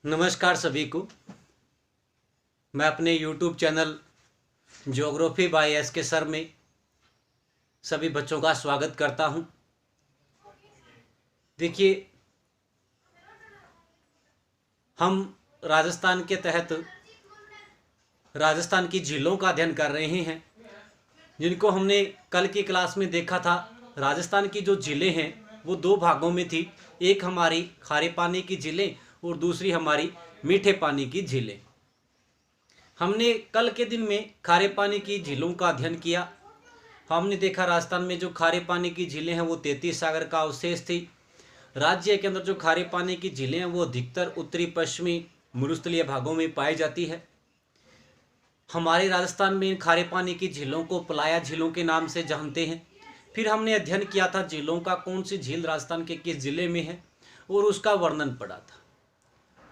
नमस्कार सभी को। मैं अपने YouTube channel geography by S के सर में सभी बच्चों का स्वागत करता हूं। देखिए, हम राजस्थान के तहत राजस्थान की झीलों का अध्ययन कर रहे हैं, जिनको हमने कल की क्लास में देखा था। राजस्थान की जो झीलें हैं वो दो भागों में थी। एक हमारी खारे पानी की झीलें और दूसरी हमारी मीठे पानी की झीलें। हमने कल के दिन में खारे पानी की झीलों का अध्ययन किया। हमने देखा राजस्थान में जो खारे पानी की झीलें हैं वो 33 सागर का अवशेष थी। राज्य के अंदर जो खारे पानी की झीलें हैं वो अधिकतर उत्तरी पश्चिमी मरुस्थलीय भागों में पाई जाती है। हमारे राजस्थान में खारे पानी की झीलों को पलाया झीलों के नाम से जानते हैं। फिर हमने अध्ययन किया था झीलों का कौन सी झील राजस्थान के किस जिले में है और उसका वर्णन पढ़ा था।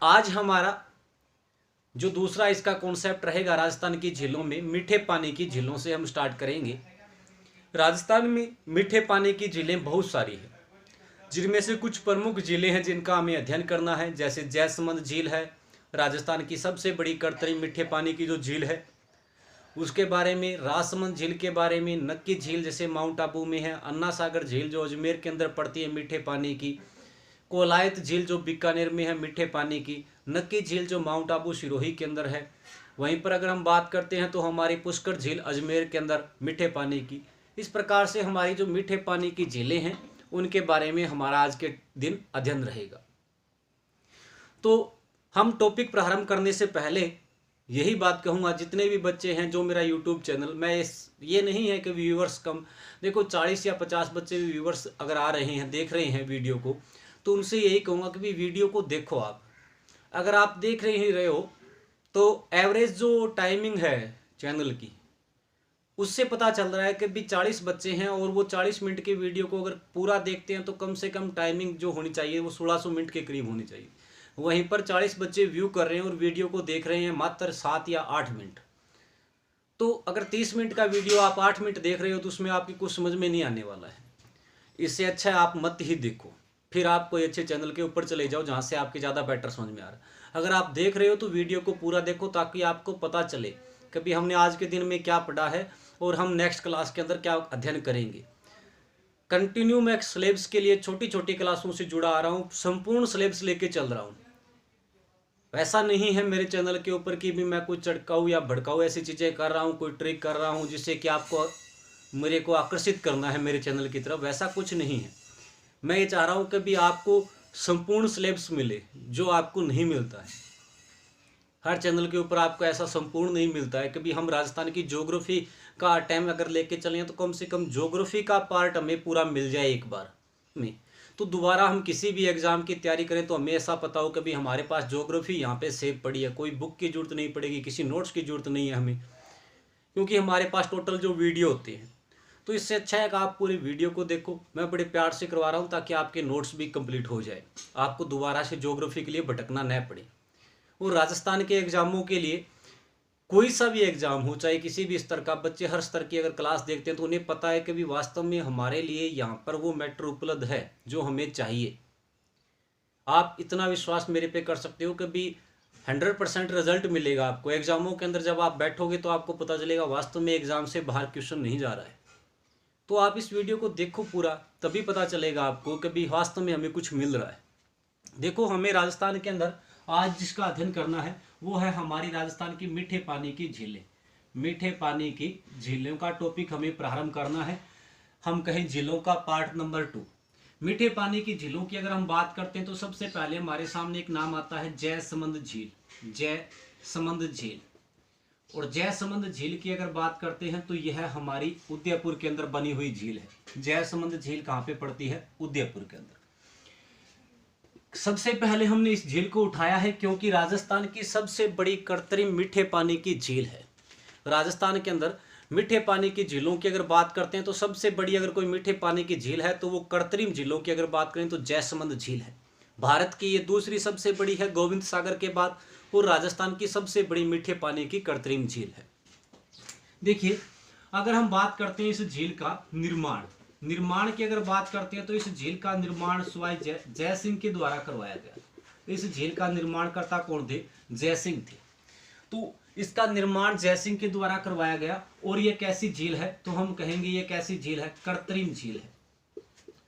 आज हमारा जो दूसरा इसका कॉन्सेप्ट रहेगा राजस्थान की झीलों में, मीठे पानी की झीलों से हम स्टार्ट करेंगे। राजस्थान में मीठे पानी की झीलें बहुत सारी हैं, जिनमें से कुछ प्रमुख झीलें हैं जिनका हमें अध्ययन करना है। जैसे जयसमंद झील है, राजस्थान की सबसे बड़ी कृत्रिम मीठे पानी की जो झील है उसके बारे में। राजसमंद झील के बारे में, नक्की झील जैसे माउंट आबू में है, अन्ना सागर झील जो अजमेर के अंदर पड़ती है मीठे पानी की, कोलायत झील जो बीकानेर में है मीठे पानी की, नक्की झील जो माउंट आबू सिरोही के अंदर है। वहीं पर अगर हम बात करते हैं तो हमारी पुष्कर झील अजमेर के अंदर मीठे पानी की। इस प्रकार से हमारी जो मीठे पानी की झीलें हैं उनके बारे में हमारा आज के दिन अध्ययन रहेगा। तो हम टॉपिक प्रारंभ करने से पहले यही बात कहूँगा, जितने भी बच्चे हैं जो मेरा यूट्यूब चैनल, मैं ये नहीं है कि व्यूवर्स कम, देखो 40 या 50 बच्चे भी व्यूवर्स अगर आ रहे हैं, देख रहे हैं वीडियो को, तो उनसे यही कहूँगा कि भी वीडियो को देखो। आप अगर आप देख रहे ही रहे हो तो एवरेज जो टाइमिंग है चैनल की उससे पता चल रहा है कि भी 40 बच्चे हैं और वो 40 मिनट के वीडियो को अगर पूरा देखते हैं तो कम से कम टाइमिंग जो होनी चाहिए वो 1600 मिनट के करीब होनी चाहिए। वहीं पर 40 बच्चे व्यू कर रहे हैं और वीडियो को देख रहे हैं मात्र 7 या 8 मिनट। तो अगर 30 मिनट का वीडियो आप 8 मिनट देख रहे हो तो उसमें आपकी कुछ समझ में नहीं आने वाला है। इससे अच्छा है आप मत ही देखो, फिर आप कोई अच्छे चैनल के ऊपर चले जाओ जहाँ से आपके ज़्यादा बेटर समझ में आ रहा है। अगर आप देख रहे हो तो वीडियो को पूरा देखो ताकि आपको पता चले कि भी हमने आज के दिन में क्या पढ़ा है और हम नेक्स्ट क्लास के अंदर क्या अध्ययन करेंगे। कंटिन्यू मैं सिलेबस के लिए छोटी छोटी क्लासों से जुड़ा आ रहा हूँ, संपूर्ण सिलेबस लेके चल रहा हूँ। ऐसा नहीं है मेरे चैनल के ऊपर कि भी मैं कोई चटकाऊ या भड़काऊ ऐसी चीज़ें कर रहा हूँ, कोई ट्रिक कर रहा हूँ जिससे कि आपको मेरे को आकर्षित करना है मेरे चैनल की तरफ, वैसा कुछ नहीं है। मैं ये चाह रहा हूँ कि भी आपको संपूर्ण सिलेबस मिले जो आपको नहीं मिलता है। हर चैनल के ऊपर आपको ऐसा संपूर्ण नहीं मिलता है कि भी हम राजस्थान की ज्योग्राफी का टाइम अगर लेके चलें तो कम से कम ज्योग्राफी का पार्ट हमें पूरा मिल जाए एक बार में, तो दोबारा हम किसी भी एग्ज़ाम की तैयारी करें तो हमें ऐसा पता हो कि भी हमारे पास ज्योग्राफी यहाँ पे सेव पड़ी है, कोई बुक की जरूरत नहीं पड़ेगी, किसी नोट्स की जरूरत नहीं है हमें, क्योंकि हमारे पास टोटल जो वीडियो होते हैं। तो इससे अच्छा है कि आप पूरी वीडियो को देखो। मैं बड़े प्यार से करवा रहा हूँ ताकि आपके नोट्स भी कंप्लीट हो जाए, आपको दोबारा से ज्योग्राफी के लिए भटकना न पड़े। और राजस्थान के एग्ज़ामों के लिए कोई सा भी एग्ज़ाम हो, चाहे किसी भी स्तर का, बच्चे हर स्तर की अगर क्लास देखते हैं तो उन्हें पता है कि भी वास्तव में हमारे लिए यहाँ पर वो मैटर उपलब्ध है जो हमें चाहिए। आप इतना विश्वास मेरे पे कर सकते हो कि भी 100% रिजल्ट मिलेगा आपको एग्ज़ामों के अंदर। जब आप बैठोगे तो आपको पता चलेगा वास्तव में एग्ज़ाम से बाहर क्वेश्चन नहीं जा रहा है। तो आप इस वीडियो को देखो पूरा, तभी पता चलेगा आपको कि भी वास्तव में हमें कुछ मिल रहा है। देखो, हमें राजस्थान के अंदर आज जिसका अध्ययन करना है वो है हमारी राजस्थान की मीठे पानी की झीलें। मीठे पानी की झीलों का टॉपिक हमें प्रारंभ करना है। हम कहें झीलों का पार्ट नंबर 2। मीठे पानी की झीलों की अगर हम बात करते हैं तो सबसे पहले हमारे सामने एक नाम आता है जयसमंद झील। जयसमंद झील, और जयसमंद झील की अगर बात करते हैं तो यह हमारी उदयपुर के अंदर बनी हुई झील है। जयसमंद झील कहाँ पे पड़ती है? उदयपुर के अंदर। सबसे पहले हमने इस झील को उठाया है क्योंकि राजस्थान की सबसे बड़ी कृत्रिम मीठे पानी की झील है। राजस्थान के अंदर मीठे पानी की झीलों की अगर बात करते हैं तो सबसे बड़ी अगर कोई मीठे पानी की झील है तो वो कृत्रिम झीलों की अगर बात करें तो जयसमंद झील है। भारत की ये दूसरी सबसे बड़ी है गोविंद सागर के बाद, और राजस्थान की सबसे बड़ी मीठे पानी की कृत्रिम झील है। देखिए, अगर हम बात करते हैं इस झील का निर्माण की अगर बात करते हैं तो इस झील का निर्माण स्वाई जय सिंह के द्वारा करवाया गया। इस झील का निर्माणकर्ता कौन थे? जयसिंह थे। तो इसका निर्माण जयसिंह के द्वारा करवाया गया। और ये कैसी झील है? तो हम कहेंगे ये कैसी झील है? कृत्रिम झील है।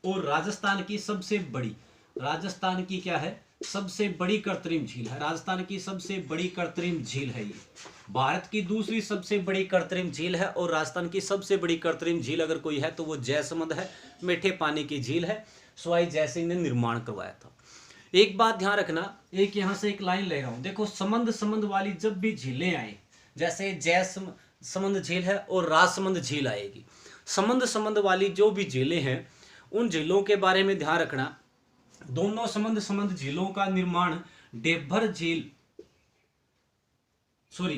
और राजस्थान की सबसे बड़ी, राजस्थान की क्या है? सबसे बड़ी कृत्रिम झील है। राजस्थान की सबसे बड़ी कृत्रिम झील है ये। भारत की दूसरी सबसे बड़ी कृत्रिम झील है और राजस्थान की सबसे बड़ी कृत्रिम झील अगर कोई है तो वो जयसमंद है, मीठे पानी की झील है। सवाई जयसिंह ने निर्माण करवाया था। एक बात ध्यान रखना, एक यहां से एक लाइन ले रहा हूं, देखो समंद समंद वाली जब भी झीलें आए, जैसे जयसमंद झील है और राजसमंद झील आएगी, समंद समंद वाली जो भी झीलें हैं उन झीलों के बारे में ध्यान रखना। दोनों समंद समंद झीलों का निर्माण डेभर झील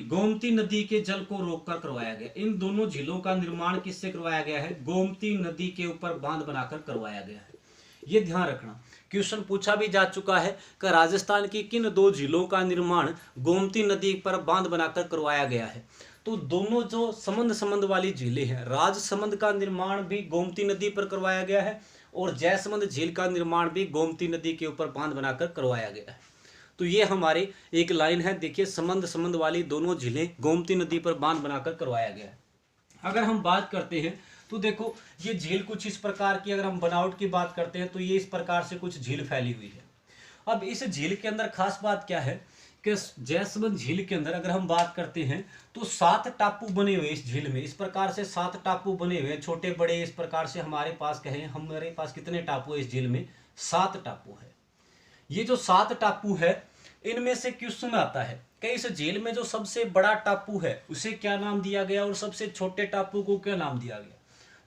गोमती नदी के जल को रोककर करवाया गया। इन दोनों झीलों का निर्माण किससे करवाया गया है? गोमती नदी के ऊपर बांध बनाकर करवाया गया है। ये ध्यान रखना, क्वेश्चन पूछा भी जा चुका है कि राजस्थान की किन दो झीलों का निर्माण गोमती नदी पर बांध बनाकर करवाया गया है? तो दोनों जो समंद समंद वाली झीलें हैं, राजसमंद का निर्माण भी गोमती नदी पर करवाया गया है और जयसमंद झील का निर्माण भी गोमती नदी के ऊपर बांध बनाकर करवाया गया है। तो ये हमारी एक लाइन है, देखिए समंद समंद वाली दोनों झीलें गोमती नदी पर बांध बनाकर करवाया गया है। अगर हम बात करते हैं तो देखो ये झील कुछ इस प्रकार की, अगर हम बनावट की बात करते हैं तो ये इस प्रकार से कुछ झील फैली हुई है। अब इस झील के अंदर खास बात क्या है कि जयसमंद झील के अंदर अगर हम बात करते हैं तो 7 टापू बने हुए इस झील में। इस प्रकार से 7 टापू बने हुए हैं, छोटे बड़े। इस प्रकार से हमारे पास कहें, हमारे पास कितने टापू है इस झील में? 7 टापू है। ये जो 7 टापू है इनमें से क्वेश्चन आता है कि इस झील में जो सबसे बड़ा टापू है उसे क्या नाम दिया गया और सबसे छोटे टापू को क्या नाम दिया गया?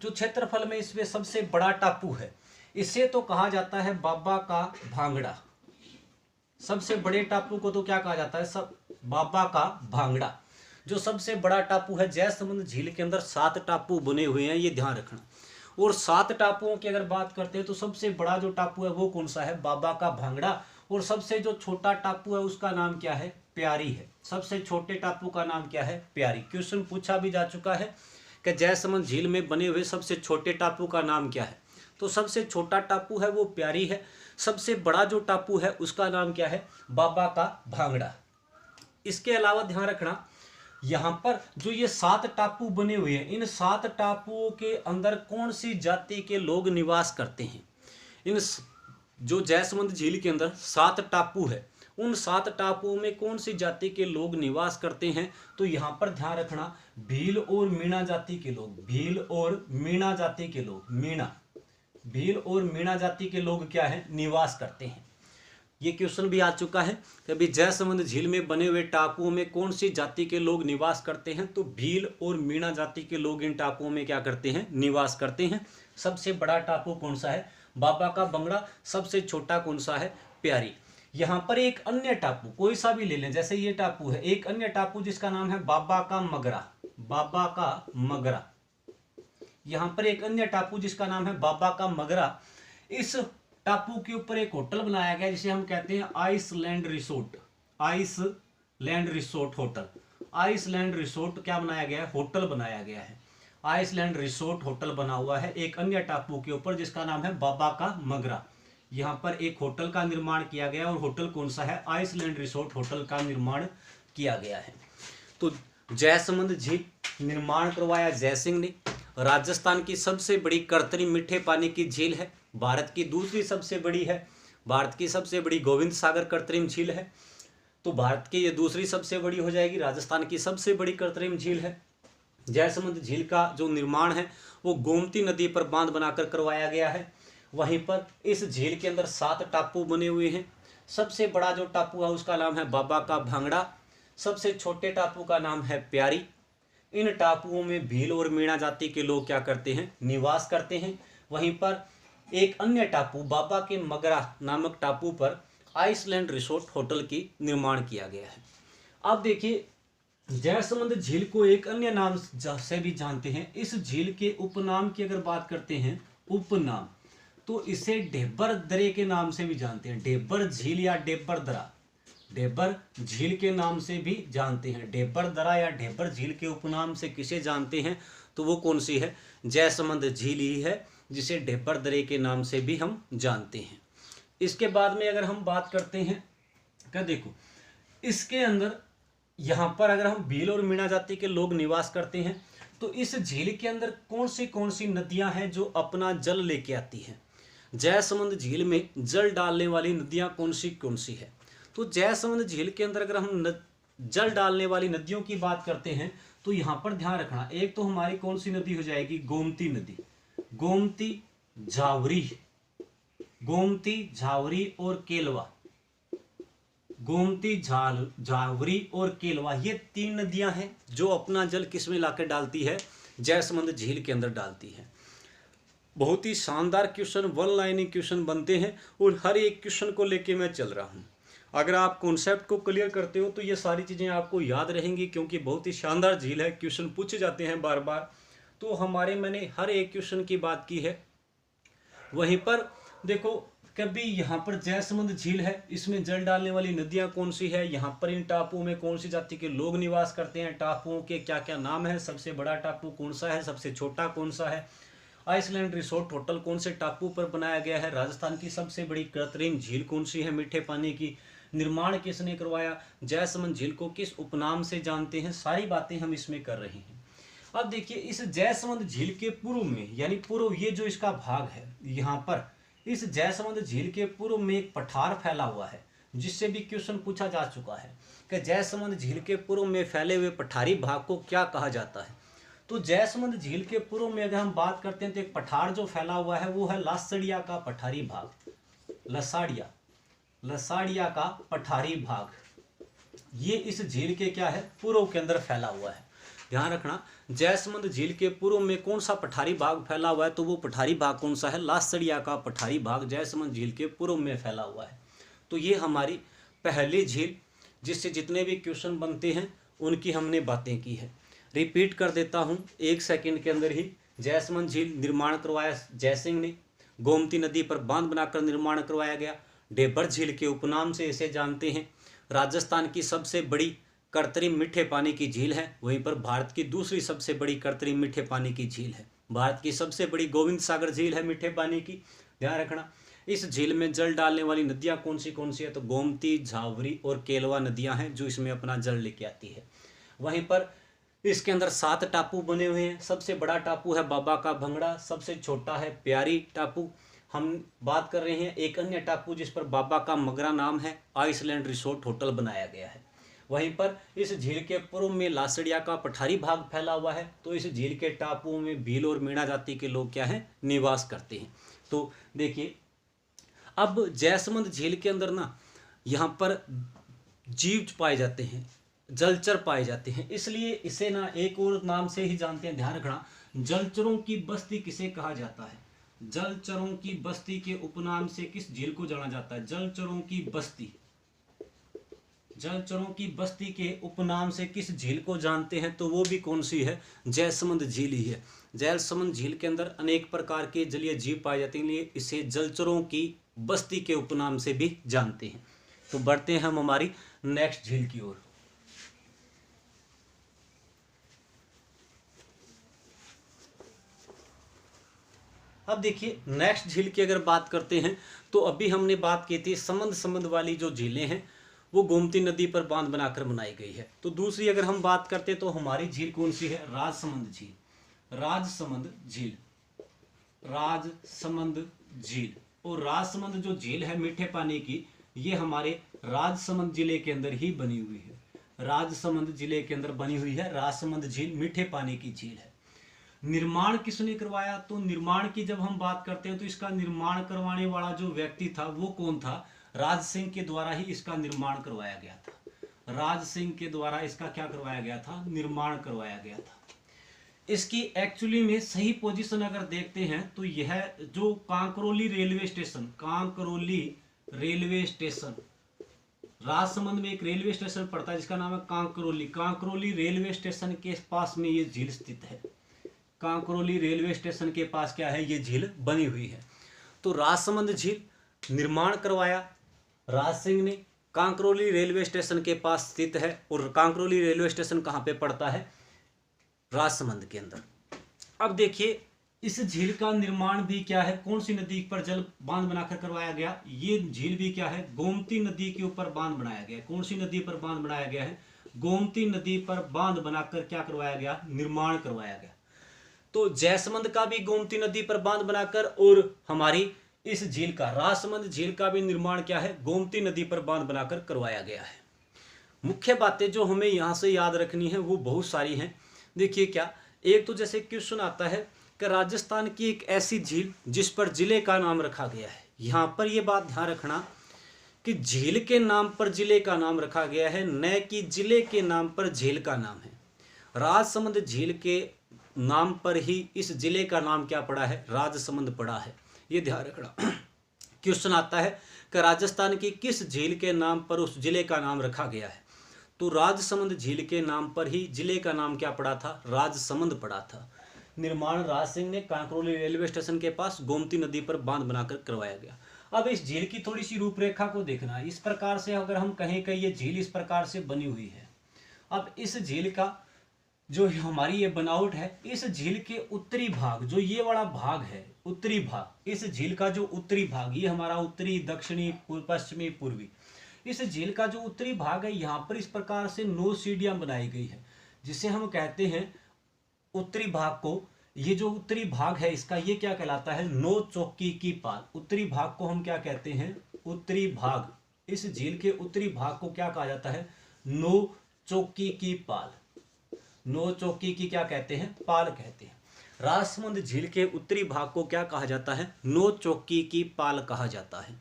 जो क्षेत्रफल में इसमें सबसे बड़ा टापू है इसे तो कहा जाता है बाबा का भांगड़ा। सबसे बड़े टापू को तो क्या कहा जाता है? सब बाबा का भांगड़ा। जो सबसे बड़ा टापू है, जयसमंद झील के अंदर 7 टापू बने हुए हैं, ये ध्यान रखना। और 7 टापुओं की अगर बात करते हैं तो सबसे बड़ा जो टापू है वो कौन सा है? बाबा का भांगड़ा। और सबसे जो छोटा टापू है उसका नाम क्या है? प्यारी है। सबसे छोटे टापू का नाम क्या है? प्यारी। क्वेश्चन पूछा भी जा चुका है कि जयसमंद झील में बने हुए सबसे छोटे टापू का नाम क्या है? तो सबसे छोटा टापू है वो प्यारी है। सबसे बड़ा जो टापू है उसका नाम क्या है? बाबा का भांगड़ा। इसके अलावा ध्यान रखना, यहाँ पर जो ये 7 टापू बने हुए हैं, इन 7 टापुओं के अंदर कौन सी जाति के लोग निवास करते हैं? इन जो जयसमंद झील के अंदर 7 टापू है, उन 7 टापुओं में कौन सी जाति के लोग निवास करते हैं? तो यहाँ पर ध्यान रखना, भील और मीणा जाति के लोग, भील और मीणा जाति के लोग, भील और मीणा जाति के लोग क्या है? निवास करते हैं। ये क्वेश्चन भी आ चुका है कि अभी जयसमंद झील में बने हुए टापुओं में कौन सी जाति के लोग निवास करते हैं? तो भील और मीणा जाति के लोग इन टापुओं में क्या करते हैं? निवास करते हैं। सबसे बड़ा टापू कौन सा है? बाबा का भांगड़ा। सबसे छोटा कौन सा है? प्यारी। यहाँ पर एक अन्य टापू कोई सा भी ले लें, जैसे ये टापू है, एक अन्य टापू जिसका नाम है बाबा का मगरा, बाबा का मगरा। यहाँ पर एक अन्य टापू जिसका नाम है बाबा का मगरा। इस टापू के ऊपर एक होटल बनाया गया जिसे हम कहते हैं Iceland resort, Iceland resort hotel. Iceland resort क्या बनाया गया है? होटल बनाया गया है। आइसलैंड रिसोर्ट होटल बना हुआ है एक अन्य टापू के ऊपर जिसका नाम है बाबा का मगरा। यहाँ पर एक होटल का निर्माण किया गया और होटल कौन सा है? आइसलैंड रिसोर्ट होटल का निर्माण किया गया है। तो जयसमंद झील निर्माण करवाया जयसिंह ने। राजस्थान की सबसे बड़ी कृत्रिम मीठे पानी की झील है। भारत की दूसरी सबसे बड़ी है। भारत की सबसे बड़ी गोविंद सागर कृत्रिम झील है। तो भारत की ये दूसरी सबसे बड़ी हो जाएगी। राजस्थान की सबसे बड़ी कृत्रिम झील है। जयसमंद झील का जो निर्माण है वो गोमती नदी पर बांध बनाकर करवाया गया है। वहीं पर इस झील के अंदर 7 टापू बने हुए हैं। सबसे बड़ा जो टापू है उसका नाम है बाबा का भांगड़ा। सबसे छोटे टापू का नाम है प्यारी। इन टापुओं में भील और मीणा जाति के लोग क्या करते हैं? निवास करते हैं। वहीं पर एक अन्य टापू बाबा के मगरा नामक टापू पर आइसलैंड रिसोर्ट होटल की निर्माण किया गया है। अब देखिए, जयसमंद झील को एक अन्य नाम से भी जानते हैं। इस झील के उपनाम की अगर बात करते हैं, उपनाम, तो इसे डेबर दरे के नाम से भी जानते हैं। डेबर झील या डेबर दरा, डेबर झील के नाम से भी जानते हैं। डेबर दरा या डेबर झील के उपनाम से किसे जानते हैं? तो वो कौन सी है? जयसमंद झील ही है, जिसे डेबर दरे के नाम से भी हम जानते हैं। इसके बाद में अगर हम बात करते हैं क्या देखो, इसके अंदर यहाँ पर अगर हम भील और मीणा जाति के लोग निवास करते हैं तो इस झील के अंदर कौन सी नदियां हैं जो अपना जल लेके आती हैं। जयसमंद झील में जल डालने वाली नदियां कौन सी है। तो जयसमंद झील के अंदर अगर हम जल डालने वाली नदियों की बात करते हैं तो यहाँ पर ध्यान रखना, एक तो हमारी कौन सी नदी हो जाएगी, गोमती नदी, गोमती झावरी और केलवा, गोमती झावरी और केलवा, ये 3 नदियां हैं जो अपना जल किस में लाकर डालती है, जयसमंद झील के अंदर डालती है। बहुत ही शानदार क्वेश्चन, वन लाइनिंग क्वेश्चन बनते हैं और हर एक क्वेश्चन को लेके मैं चल रहा हूँ। अगर आप कॉन्सेप्ट को क्लियर करते हो तो ये सारी चीज़ें आपको याद रहेंगी, क्योंकि बहुत ही शानदार झील है, क्वेश्चन पूछे जाते हैं बार बार। तो मैंने हर एक क्वेश्चन की बात की है। वहीं पर देखो, कभी यहाँ पर जयसमंद झील है, इसमें जल डालने वाली नदियाँ कौन सी है, यहाँ पर इन टापुओं में कौन सी जाति के लोग निवास करते हैं, टापुओं के क्या क्या नाम है, सबसे बड़ा टापू कौन सा है, सबसे छोटा कौन सा है, आइसलैंड रिसोर्ट होटल कौन से टापू पर बनाया गया है, राजस्थान की सबसे बड़ी कृत्रिम झील कौन सी है मीठे पानी की, निर्माण किसने करवाया, जयसमंद झील को किस उपनाम से जानते हैं, सारी बातें हम इसमें कर रहे हैं। अब देखिए, इस जयसमंद झील के पूर्व में, यानी पूर्व ये जो इसका भाग है, यहाँ पर इस जयसमंद झील के पूर्व में एक पठार फैला हुआ है, जिससे भी क्वेश्चन पूछा जा चुका है कि जयसमंद झील के पूर्व में फैले हुए पठारी भाग को क्या कहा जाता है। तो जयसमंद झील के पूर्व में अगर हम बात करते हैं तो एक पठार जो फैला हुआ है वो है लासड़िया का पठारी भाग, लसाड़िया का पठारी भाग, ये इस झील के क्या है, पूर्व के अंदर फैला हुआ है। ध्यान रखना, जयसमंद झील के पूर्व में कौन सा पठारी भाग फैला हुआ है, तो वो पठारी भाग कौन सा है, लासड़िया का पठारी भाग जयसमंद झील के पूर्व में फैला हुआ है। तो ये हमारी पहली झील, जिससे जितने भी क्वेश्चन बनते हैं उनकी हमने बातें की है। रिपीट कर देता हूँ 1 सेकंड के अंदर ही। जयसमंद झील निर्माण करवाया जयसिंह ने, गोमती नदी पर बांध बनाकर निर्माण करवाया गया, डेबर झील के उपनाम से इसे जानते हैं, राजस्थान की सबसे बड़ी कृत्रिम मीठे पानी की झील है, वहीं पर भारत की दूसरी सबसे बड़ी कृत्रिम मीठे पानी की झील है, भारत की सबसे बड़ी गोविंद सागर झील है मीठे पानी की। ध्यान रखना, इस झील में जल डालने वाली नदियां कौन सी है, तो गोमती, झावरी और केलवा नदियां हैं जो इसमें अपना जल लेके आती है। वहीं पर इसके अंदर 7 टापू बने हुए हैं, सबसे बड़ा टापू है बाबा का भंगड़ा, सबसे छोटा है प्यारी टापू। हम बात कर रहे हैं एक अन्य टापू जिस पर बाबा का मगरा नाम है, आइसलैंड रिसोर्ट होटल बनाया गया है। वहीं पर इस झील के पूर्व में लासड़िया का पठारी भाग फैला हुआ है, तो इस झील के टापुओं में भील और मीणा जाति के लोग क्या हैं, निवास करते हैं। तो देखिए, अब जयसमंद झील के अंदर ना यहाँ पर जीव पाए जाते हैं, जलचर पाए जाते हैं, इसलिए इसे ना एक और नाम से ही जानते हैं। ध्यान रखना, जलचरों की बस्ती किसे कहा जाता है, जलचरों की बस्ती के उपनाम से किस झील को जाना जाता है, जलचरों की बस्ती के उपनाम से किस झील को जानते हैं, तो वो भी कौन सी है, जयसमंद झील ही है। जयसमंद झील के अंदर अनेक प्रकार के जलीय जीव पाए जाते हैं, इसलिए इसे जलचरों की बस्ती के उपनाम से भी जानते हैं। तो बढ़ते हैं हम हमारी नेक्स्ट झील की ओर। अब देखिए, नेक्स्ट झील की अगर बात करते हैं तो अभी हमने बात की थी समंद वाली जो झीलें हैं वो गोमती नदी पर बांध बनाकर बनाई गई है। तो दूसरी अगर हम बात करते तो हमारी झील कौन सी है, राजसमंद झील। और राजसमंद जो झील है मीठे पानी की, ये हमारे राजसमंद जिले के अंदर ही बनी हुई है, राजसमंद जिले के अंदर बनी हुई है राजसमंद झील, मीठे पानी की झील है। निर्माण किसने करवाया, तो निर्माण की जब हम बात करते हैं तो इसका निर्माण करवाने वाला जो व्यक्ति था वो कौन था, राज सिंह के द्वारा ही इसका निर्माण करवाया गया था। राज सिंह के द्वारा इसका क्या करवाया गया था, निर्माण करवाया गया था। इसकी एक्चुअली में सही पोजीशन अगर देखते हैं तो यह जो कांकरोली रेलवे स्टेशन, राजसमंद में एक रेलवे स्टेशन पड़ता है जिसका नाम है कांकरोली रेलवे स्टेशन के पास में ये झील स्थित है। कांकरोली रेलवे स्टेशन के पास क्या है, ये झील बनी हुई है। तो राजसमंद झील निर्माण करवाया राज सिंह ने, कांकरोली रेलवे स्टेशन के पास स्थित है। और कांकरोली रेलवे स्टेशन कहाँ पे पड़ता है, राजसमंद के अंदर। अब देखिए, इस झील का निर्माण भी क्या है, कौन सी नदी पर जल बांध बनाकर करवाया गया, ये झील भी क्या है, गोमती नदी के ऊपर बांध बनाया गया। कौन सी नदी पर बांध बनाया गया है, गोमती नदी पर बांध बनाकर क्या करवाया गया, निर्माण करवाया गया। तो जयसमंद का भी गोमती नदी पर बांध बनाकर, और हमारी इस झील का, राजसमंद झील का भी निर्माण क्या है, गोमती नदी पर बांध बनाकर करवाया गया है। मुख्य बातें जो हमें यहाँ से याद रखनी है वो बहुत सारी हैं। देखिए क्या, एक तो जैसे क्वेश्चन आता है कि राजस्थान की एक ऐसी झील जिस पर जिले का नाम रखा गया है। यहाँ पर यह बात ध्यान रखना कि झील के नाम पर जिले का नाम रखा गया है, न कि जिले के नाम पर झील का नाम है। राजसमंद झील के नाम पर ही इस जिले का नाम क्या पड़ा है, राजसमंद पड़ा है, ये ध्यान रखना। क्वेश्चन आता है कि राजस्थान की किस झील के नाम पर उस जिले का नाम रखा गया है, तो राजसमंद झील के नाम पर ही जिले का नाम क्या पड़ा था, राजसमंद पड़ा था। निर्माण राज सिंह ने कांकरोली रेलवे स्टेशन के पास गोमती नदी पर बांध बनाकर करवाया गया। अब इस झील की थोड़ी सी रूपरेखा को देखना, इस प्रकार से अगर हम कहें कि ये झील इस प्रकार से बनी हुई है। अब इस झील का जो हमारी ये बनावट है, इस झील के उत्तरी भाग, जो ये वाला भाग है उत्तरी भाग, इस झील का जो उत्तरी भाग, ये हमारा उत्तरी, दक्षिणी, पश्चिमी, पूर्वी, इस झील का जो उत्तरी भाग है, यहाँ पर इस प्रकार से 9 सीढ़ियां बनाई गई है, जिसे हम कहते हैं उत्तरी भाग को। ये जो उत्तरी भाग है इसका, ये क्या कहलाता है, 9 चौकी की पाल। उत्तरी भाग को हम क्या कहते हैं, उत्तरी भाग। इस झील के उत्तरी भाग को क्या कहा जाता है, 9 चौकी की पाल। 9 चौकी की क्या कहते हैं, पाल कहते हैं। राजसमंद झील के उत्तरी भाग को क्या कहा जाता है, 9 चौकी की पाल कहा जाता है।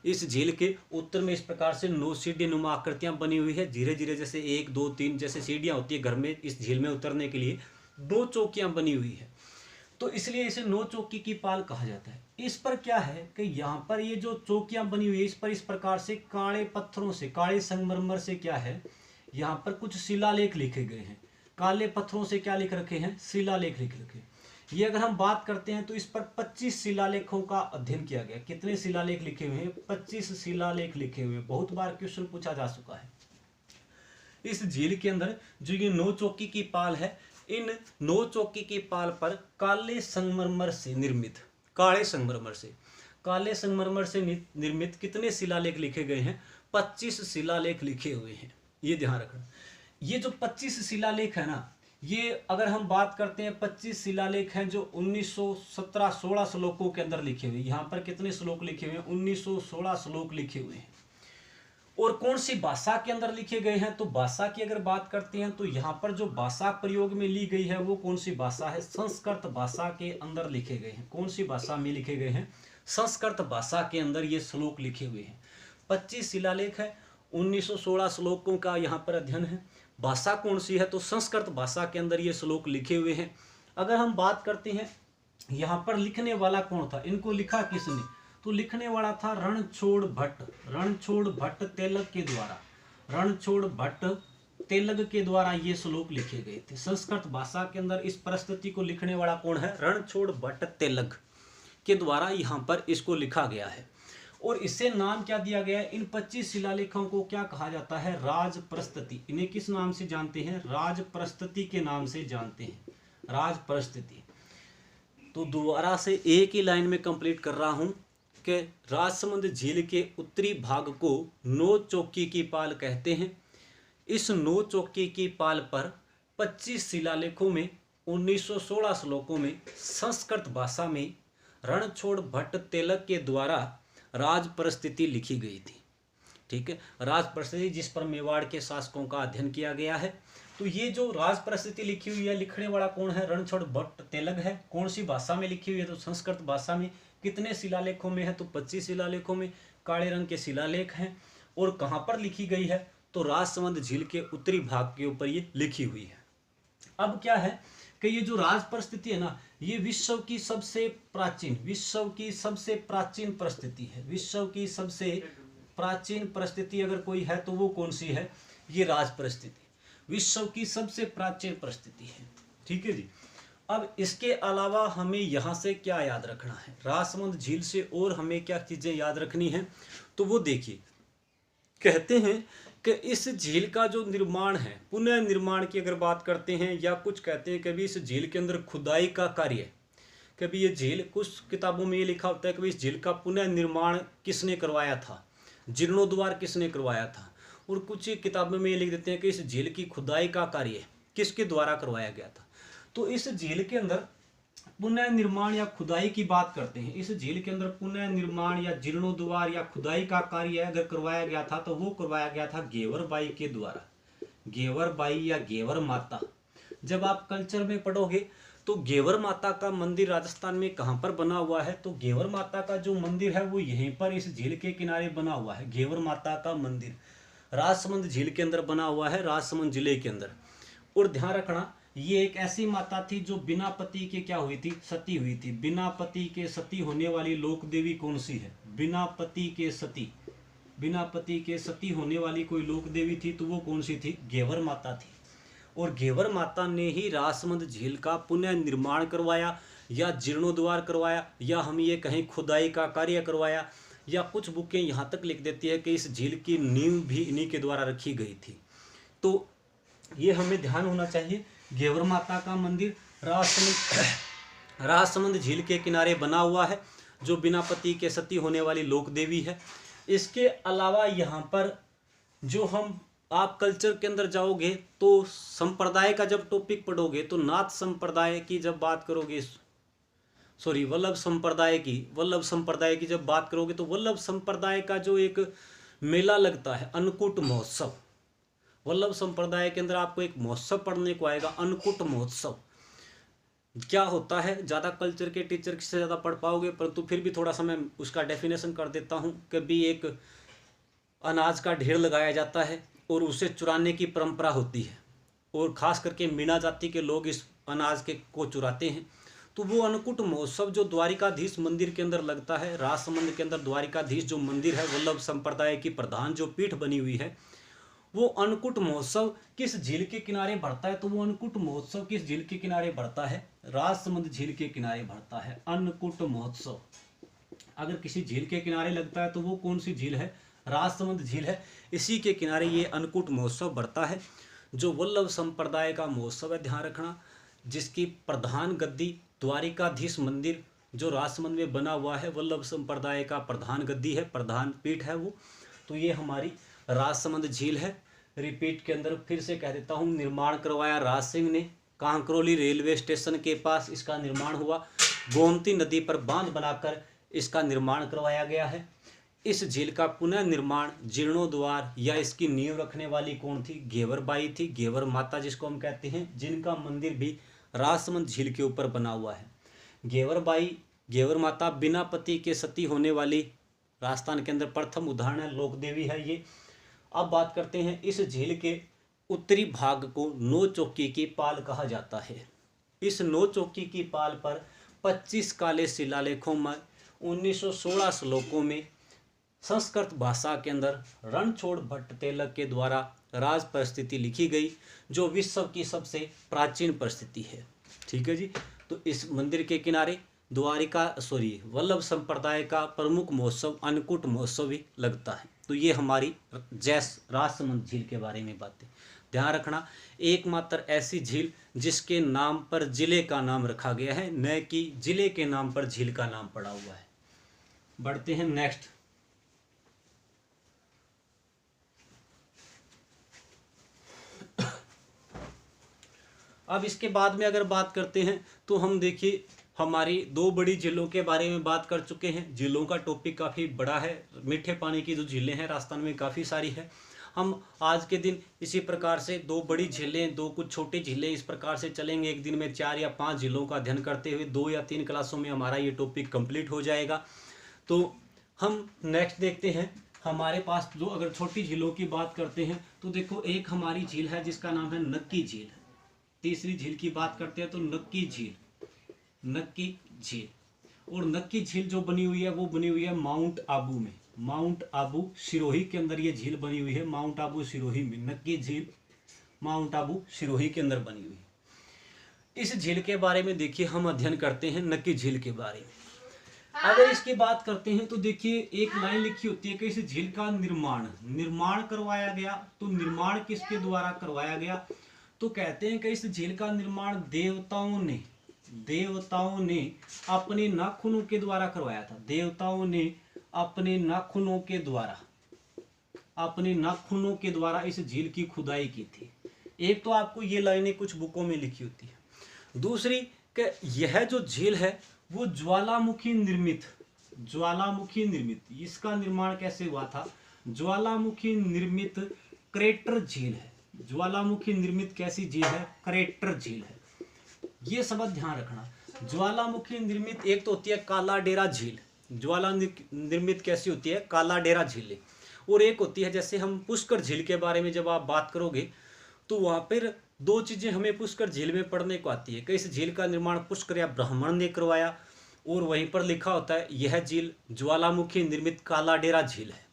इस झील के उत्तर में इस प्रकार से 9 सीढ़ी नुमा आकृतियां बनी हुई है। धीरे धीरे जैसे 1 2 3 जैसे सीढ़ियां होती है घर में, इस झील में उतरने के लिए 2 चौकियां बनी हुई है, तो इसलिए इसे 9 चौकी की पाल कहा जाता है। इस पर क्या है कि यहाँ पर ये जो चौकियां बनी हुई है, इस पर इस प्रकार से काले पत्थरों से, काले संगमरमर से क्या है, यहाँ पर कुछ शिलालेख लिखे गए हैं। काले पत्थरों से क्या लिख रखे हैं, शिलालेख लिख रखे हैं। ये अगर हम बात करते हैं तो इस पर 25 शिलालेखों का अध्ययन किया गया। कितने शिलालेख लिखे हुए हैं, 25 शिलालेख लिखे हुए हैं। बहुत बार क्वेश्चन पूछा जा चुका है। इस झील के अंदर जो ये 9 चौकी की पाल है, इन 9 चौकी की पाल पर काले संगमरमर से निर्मित, काले संगमरमर से निर्मित कितने शिलालेख लिखे गए हैं, 25 शिलालेख लिखे हुए हैं। ये ध्यान रखना। ये जो 25 शिलालेख है ना, ये अगर हम बात करते हैं 25 शिलालेख हैं जो 1917-16 श्लोकों के अंदर लिखे हुए। यहाँ पर कितने श्लोक लिखे हुए हैं, 1916 श्लोक लिखे हुए हैं। और कौन सी भाषा के अंदर लिखे गए हैं, तो भाषा की अगर बात करते हैं तो यहाँ पर जो भाषा प्रयोग में ली गई है वो कौन सी भाषा है, संस्कृत भाषा के अंदर लिखे गए हैं। कौन सी भाषा में लिखे गए हैं, संस्कृत भाषा के अंदर ये श्लोक लिखे हुए हैं। 25 शिलालेख है, 1916 श्लोकों का यहाँ पर अध्ययन है। भाषा कौन सी है, तो संस्कृत भाषा के अंदर ये श्लोक लिखे हुए हैं। अगर हम बात करते हैं यहाँ पर लिखने वाला कौन था, इनको लिखा किसने, तो लिखने वाला था रणछोड़ भट्ट तेलग के द्वारा। रणछोड़ भट्ट तेलग के द्वारा ये श्लोक लिखे गए थे। संस्कृत भाषा के अंदर इस परिस्थिति को लिखने वाला कौन है, रणछोड़ भट्ट तेलग के द्वारा यहाँ पर इसको लिखा गया है। और इससे नाम क्या दिया गया है, इन 25 शिलालेखों को क्या कहा जाता है, राजप्रस्थिति। इन्हें किस नाम से जानते हैं, राजप्रस्थिति के नाम से जानते हैं, राजप्रस्थिति। तो दोबारा से एक ही लाइन में कंप्लीट कर रहा हूं कि राजसमंद झील के उत्तरी भाग को 9 चौकी की पाल कहते हैं। इस 9 चौकी की पाल पर 25 शिलालेखों में 1916 श्लोकों में संस्कृत भाषा में रणछोड़ भट्ट तेलग के द्वारा राज परिस्थिति लिखी गई थी। ठीक है, राज परिस्थिति जिस पर मेवाड़ के शासकों का अध्ययन किया गया है। तो ये जो राज परिस्थिति लिखी हुई है, लिखने वाला कौन है, रणछोड़ भट्ट तेलग है। कौन सी भाषा में लिखी हुई है, तो संस्कृत भाषा में। कितने शिलालेखों में है, तो 25 शिलालेखों में काले रंग के शिलालेख हैं। और कहाँ पर लिखी गई है, तो राजसमंद झील के उत्तरी भाग के ऊपर ये लिखी हुई है। अब क्या है कि ये जो राज परिस्थिति है ना, ये विश्व की सबसे प्राचीन परिस्थिति है। विश्व की सबसे प्राचीन परिस्थिति अगर कोई है तो वो कौन सी है, ये राज परिस्थिति विश्व की सबसे प्राचीन परिस्थिति है। ठीक है जी। अब इसके अलावा हमें यहाँ से क्या याद रखना है, राजसमंद झील से और हमें क्या चीज़ें याद रखनी है, तो वो देखिए, कहते हैं कि इस झील का जो निर्माण है, पुनः निर्माण की अगर बात करते हैं, या कुछ कहते हैं कि भी इस झील के अंदर खुदाई का कार्य कभी ये झील, कुछ किताबों में ये लिखा होता है कि इस झील का पुनः निर्माण किसने करवाया था, जीर्णोद्वार किसने करवाया था, और कुछ किताबों में ये लिख देते हैं कि इस झील की खुदाई का कार्य किसके द्वारा करवाया गया था। तो इस झील के अंदर पुनः निर्माण या खुदाई की बात करते हैं। इस झील के अंदर पुनः निर्माण या जीर्णोद्वार या खुदाई का कार्य अगर करवाया गया था तो वो करवाया गया था घेवर बाई के द्वारा। घेवर बाई या घेवर माता, जब आप कल्चर में पढ़ोगे तो घेवर माता का मंदिर राजस्थान में कहाँ पर बना हुआ है, तो घेवर माता का जो मंदिर है वो यहीं पर इस झील के किनारे बना हुआ है। घेवर माता का मंदिर राजसमंद झील के अंदर बना हुआ है, राजसमंद जिले के अंदर। और ध्यान रखना, ये एक ऐसी माता थी जो बिना पति के क्या हुई थी, सती हुई थी। बिना पति के सती होने वाली लोक देवी कौन सी है, बिना पति के सती, बिना पति के सती होने वाली कोई लोक देवी थी तो वो कौन सी थी, घेवर माता थी। और घेवर माता ने ही राजसमंद झील का पुनः निर्माण करवाया या जीर्णोद्वार करवाया, या हम ये कहें खुदाई का कार्य करवाया, या कुछ बुकें यहाँ तक लिख देती है कि इस झील की नींव भी इन्हीं के द्वारा रखी गई थी। तो ये हमें ध्यान होना चाहिए। घेवर माता का मंदिर राजसमंद झील के किनारे बना हुआ है, जो बिना पति के सती होने वाली लोक देवी है। इसके अलावा यहाँ पर जो आप कल्चर के अंदर जाओगे तो संप्रदाय का जब टॉपिक पढ़ोगे तो नाथ संप्रदाय की जब बात करोगे, वल्लभ संप्रदाय की जब बात करोगे तो वल्लभ संप्रदाय का जो एक मेला लगता है अन्नकूट महोत्सव, वल्लभ संप्रदाय के अंदर आपको एक महोत्सव पढ़ने को आएगा, अन्नकूट महोत्सव। क्या होता है, ज़्यादा कल्चर के टीचर से ज़्यादा पढ़ पाओगे, परंतु फिर भी थोड़ा सा मैं उसका डेफिनेशन कर देता हूँ। कभी एक अनाज का ढेर लगाया जाता है और उसे चुराने की परंपरा होती है, और ख़ास करके मीणा जाति के लोग इस अनाज को चुराते हैं। तो वो अन्नकूट महोत्सव जो द्वारिकाधीश मंदिर के अंदर लगता है, राजसमंद के अंदर द्वारिकाधीश जो मंदिर है, वल्लभ संप्रदाय की प्रधान जो पीठ बनी हुई है, वो अन्नकूट महोत्सव किस झील के किनारे बढ़ता है, तो वो अन्नकूट महोत्सव किस झील के किनारे बढ़ता है, राजसमंद झील के किनारे बढ़ता है। अन्नकूट महोत्सव अगर किसी झील के किनारे लगता है तो वो कौन सी झील है, राजसमंद झील है। इसी के किनारे ये अन्नकूट महोत्सव बढ़ता है, जो वल्लभ संप्रदाय का महोत्सव है। ध्यान रखना, जिसकी प्रधान गद्दी द्वारिकाधीश मंदिर जो राजसमंद में बना हुआ है, वल्लभ संप्रदाय का प्रधान गद्दी है, प्रधान पीठ है वो। तो ये हमारी राजसमंद झील है। रिपीट के अंदर फिर से कह देता हूँ, निर्माण करवाया राज सिंह ने, कांकरोली रेलवे स्टेशन के पास इसका निर्माण हुआ। गोमती नदी पर बांध बनाकर इसका निर्माण करवाया गया है। इस झील का पुनः निर्माण जीर्णोद्वार या इसकी नींव रखने वाली कौन थी, घेवर बाई थी, घेवर माता जिसको हम कहते हैं, जिनका मंदिर भी राजसमंद झील के ऊपर बना हुआ है। घेवर बाई, घेवर माता बिना पति के सती होने वाली राजस्थान के अंदर प्रथम उदाहरण है, लोक देवी है ये। अब बात करते हैं, इस झील के उत्तरी भाग को नौ चौकी की पाल कहा जाता है। इस नौ चौकी की पाल पर 25 काले शिलालेखों में 1916 श्लोकों में संस्कृत भाषा के अंदर रणछोड़ भट्ट तेलक के द्वारा राज परिस्थिति लिखी गई, जो विश्व की सबसे प्राचीन परिस्थिति है। ठीक है जी। तो इस मंदिर के किनारे वल्लभ संप्रदाय का प्रमुख महोत्सव अन्नकूट महोत्सव भी लगता है। तो ये हमारी राजसमंद झील के बारे में बातें। ध्यान रखना, एकमात्र ऐसी झील जिसके नाम पर जिले का नाम रखा गया है, न कि जिले के नाम पर झील का नाम पड़ा हुआ है। बढ़ते हैं नेक्स्ट। अब इसके बाद में अगर बात करते हैं तो हम देखिए हमारी दो बड़ी झीलों के बारे में बात कर चुके हैं। झीलों का टॉपिक काफ़ी बड़ा है। मीठे पानी की जो झीलें हैं राजस्थान में काफ़ी सारी है। हम आज के दिन इसी प्रकार से दो बड़ी झीलें, दो कुछ छोटी झीलें, इस प्रकार से चलेंगे। एक दिन में 4 या 5 झीलों का अध्ययन करते हुए 2 या 3 क्लासों में हमारा ये टॉपिक कंप्लीट हो जाएगा। तो हम नेक्स्ट देखते हैं। हमारे पास जो अगर छोटी झीलों की बात करते हैं तो देखो, एक हमारी झील है जिसका नाम है नक्की झील। तीसरी झील की बात करते हैं तो नक्की झील, नक्की झील। और नक्की झील जो बनी हुई है वो बनी हुई है माउंट आबू में, माउंट आबू सिरोही के अंदर ये झील बनी हुई है। माउंट आबू सिरोही में नक्की झील माउंट आबू सिरोही के अंदर बनी हुई है। इस झील के बारे में देखिए हम अध्ययन करते हैं नक्की झील के बारे में। अगर इसकी बात करते हैं तो देखिए एक लाइन लिखी होती है कि इस झील का निर्माण करवाया गया। तो निर्माण किसके द्वारा करवाया गया? तो कहते हैं कि इस झील का निर्माण देवताओं ने, देवताओं ने अपने नाखूनों के द्वारा करवाया था। देवताओं ने अपने नाखूनों के द्वारा इस झील की खुदाई की थी। एक तो आपको ये लाइनें कुछ बुकों में लिखी होती है। दूसरी कि यह जो झील है वो ज्वालामुखी निर्मित, इसका निर्माण कैसे हुआ था? ज्वालामुखी निर्मित क्रेटर झील है। ज्वालामुखी निर्मित कैसी झील है? क्रेटर झील है। ये शब्द ध्यान रखना। ज्वालामुखी निर्मित एक तो होती है काला डेरा झील, ज्वाला निर्मित कैसी होती है? काला डेरा झील। और एक होती है, जैसे हम पुष्कर झील के बारे में जब आप बात करोगे तो वहां पर दो चीजें हमें पुष्कर झील में पढ़ने को आती है कि इस झील का निर्माण पुष्कर या ब्राह्मण ने करवाया, और वहीं पर लिखा होता है यह झील ज्वालामुखी निर्मित काला डेरा झील है।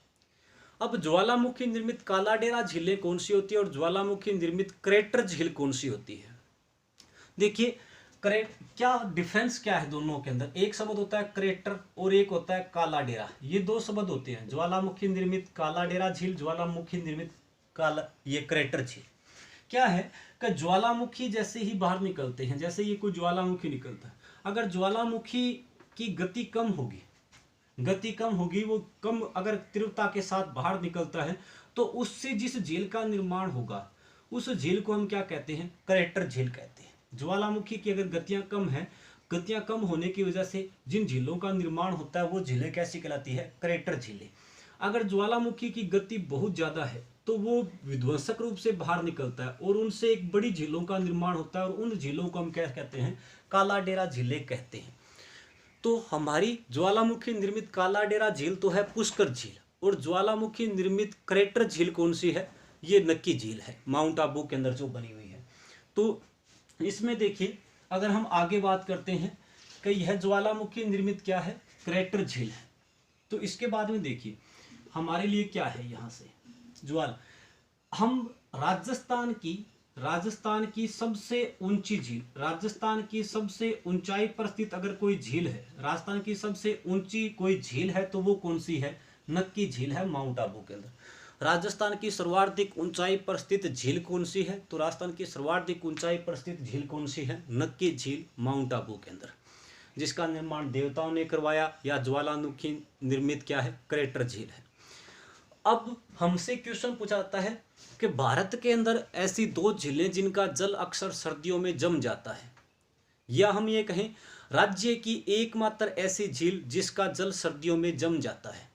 अब ज्वालामुखी निर्मित काला डेरा झीलें कौन सी होती है और ज्वालामुखी निर्मित क्रेटर झील कौन सी होती है? देखिए क्या डिफरेंस क्या है दोनों के अंदर? एक शब्द होता है क्रेटर और एक होता है काला डेरा। ये दो शब्द होते हैं, ज्वालामुखी निर्मित काला डेरा झील, ज्वालामुखी निर्मित ये क्रेटर झील। क्या है कि ज्वालामुखी जैसे ही बाहर निकलते हैं, जैसे ये कोई ज्वालामुखी निकलता है, अगर ज्वालामुखी की गति कम होगी, वो कम अगर तीव्रता के साथ बाहर निकलता है, तो उससे जिस झील का निर्माण होगा उस झील को हम क्या कहते हैं? क्रेटर झील कहते हैं। ज्वालामुखी की अगर गतियां कम होने की वजह से जिन झीलों का निर्माण होता है वो झीलें कैसी कहलाती है? क्रेटर झीलें। अगर ज्वालामुखी की गति बहुत ज्यादा है तो वो विध्वंसक रूप से बाहर निकलता है और उनसे एक बड़ी झीलों का निर्माण होता है, और उन झीलों को हम क्या कहते हैं? काला डेरा झीलें कहते हैं। तो हमारी ज्वालामुखी निर्मित काला डेरा झील तो है पुष्कर झील, और ज्वालामुखी निर्मित क्रेटर झील कौन सी है? ये नक्की झील है, माउंट आबू के अंदर जो बनी हुई है। तो इसमें देखिए, अगर हम आगे बात करते हैं कि यह ज्वालामुखी निर्मित क्या है? क्रेटर झील है। तो इसके बाद में देखिए हमारे लिए क्या है यहाँ से हम राजस्थान की सबसे ऊंची झील, राजस्थान की सबसे ऊंचाई पर स्थित अगर कोई झील है, राजस्थान की सबसे ऊंची कोई झील है तो वो कौन सी है? नक्की झील है, माउंट आबू के अंदर। राजस्थान की सर्वाधिक ऊंचाई पर स्थित झील कौन सी है? तो राजस्थान की सर्वाधिक ऊंचाई पर स्थित झील कौन सी है? नक्की झील, माउंट आबू के अंदर, जिसका निर्माण देवताओं ने करवाया, या ज्वालामुखी निर्मित क्या है? क्रेटर झील है। अब हमसे क्वेश्चन पूछा जाता है कि भारत के अंदर ऐसी दो झीलें जिनका जल अक्सर सर्दियों में जम जाता है, या हम ये कहें राज्य की एकमात्र ऐसी झील जिसका जल सर्दियों में जम जाता है।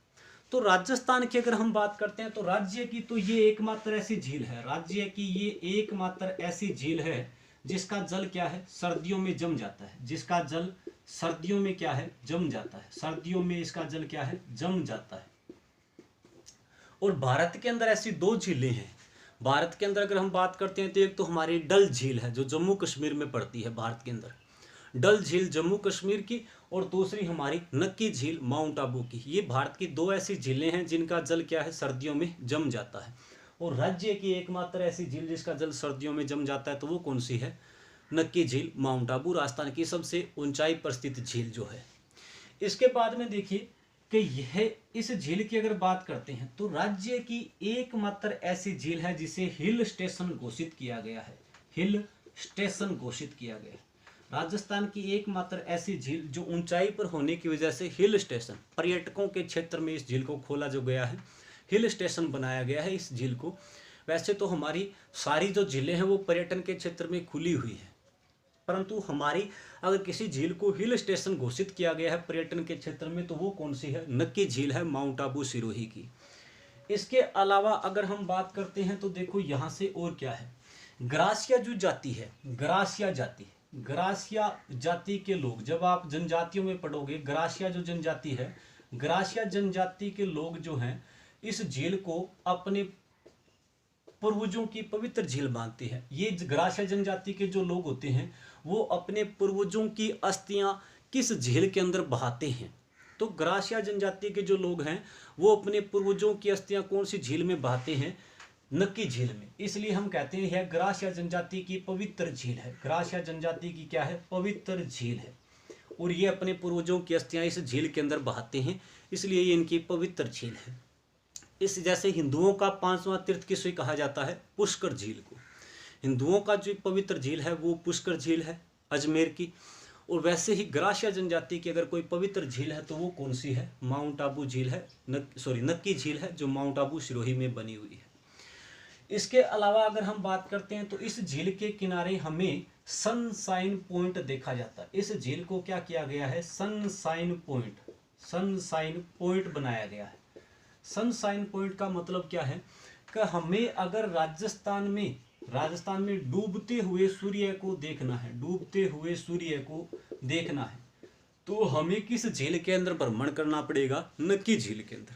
तो राजस्थान की अगर हम बात करते हैं तो राज्य की तो ये एकमात्र ऐसी झील है, राज्य की ये एकमात्र ऐसी झील है जिसका जल क्या है? सर्दियों में जम जाता है, जिसका जल सर्दियों में क्या है? जम जाता है। सर्दियों में इसका जल क्या है? जम जाता है। और भारत के अंदर ऐसी दो झीलें हैं। भारत के अंदर अगर हम बात करते हैं तो एक तो हमारी डल झील है जो जम्मू कश्मीर में पड़ती है, भारत के अंदर डल झील जम्मू कश्मीर की, और दूसरी हमारी नक्की झील माउंट आबू की। ये भारत की दो ऐसी झीलें हैं जिनका जल क्या है? सर्दियों में जम जाता है। और राज्य की एकमात्र ऐसी झील जिसका जल सर्दियों में जम जाता है तो वो कौन सी है? नक्की झील, माउंट आबू, राजस्थान की सबसे ऊंचाई पर स्थित झील जो है। इसके बाद में देखिए कि यह इस झील की अगर बात करते हैं तो राज्य की एकमात्र ऐसी झील है जिसे हिल स्टेशन घोषित किया गया है। हिल स्टेशन घोषित किया गया है। राजस्थान की एकमात्र ऐसी झील जो ऊंचाई पर होने की वजह से हिल स्टेशन, पर्यटकों के क्षेत्र में इस झील को खोला जो गया है, हिल स्टेशन बनाया गया है इस झील को। वैसे तो हमारी सारी जो झीलें हैं वो पर्यटन के क्षेत्र में खुली हुई है, परंतु हमारी अगर किसी झील को हिल स्टेशन घोषित किया गया है पर्यटन के क्षेत्र में तो वो कौन सी है? नक्की झील है, माउंट आबू सिरोही की। इसके अलावा अगर हम बात करते हैं तो देखो यहाँ से और क्या है, ग्रासिया जो जाति है, ग्रासिया जाति के लोग, जब आप जनजातियों में पढ़ोगे ग्रासिया जो जनजाति है, ग्रासिया जनजाति के लोग जो हैं इस झील को अपने पूर्वजों की पवित्र झील मानते हैं। ये ग्रासिया जनजाति के जो लोग होते हैं वो अपने पूर्वजों की अस्थियां किस झील के अंदर बहाते हैं? तो ग्रासिया जनजाति के जो लोग हैं वो अपने पूर्वजों की अस्थियां कौन सी झील में बहाते हैं? नक्की झील में। इसलिए हम कहते हैं यह ग्रासिया जनजाति की पवित्र झील है। ग्रासिया जनजाति की क्या है? पवित्र झील है, और ये अपने पूर्वजों की अस्थियां इस झील के अंदर बहाते हैं, इसलिए ये इनकी पवित्र झील है। इस जैसे हिंदुओं का 5वां तीर्थ किसे कहा जाता है? पुष्कर झील को। हिंदुओं का जो पवित्र झील है वो पुष्कर झील है अजमेर की, और वैसे ही ग्रासिया जनजाति की अगर कोई पवित्र झील है तो वो कौन सी है? माउंट आबू झील है, नक्की झील है, जो माउंट आबू सिरोही में बनी हुई है। इसके अलावा अगर हम बात करते हैं तो इस झील के किनारे हमें सनशाइन पॉइंट देखा जाता है। इस झील को क्या किया गया है? सनशाइन पॉइंट बनाया गया है। सनशाइन पॉइंट का मतलब क्या है कि हमें अगर राजस्थान में डूबते हुए सूर्य को देखना है, तो हमें किस झील के अंदर भ्रमण करना पड़ेगा? नक्की झील के अंदर।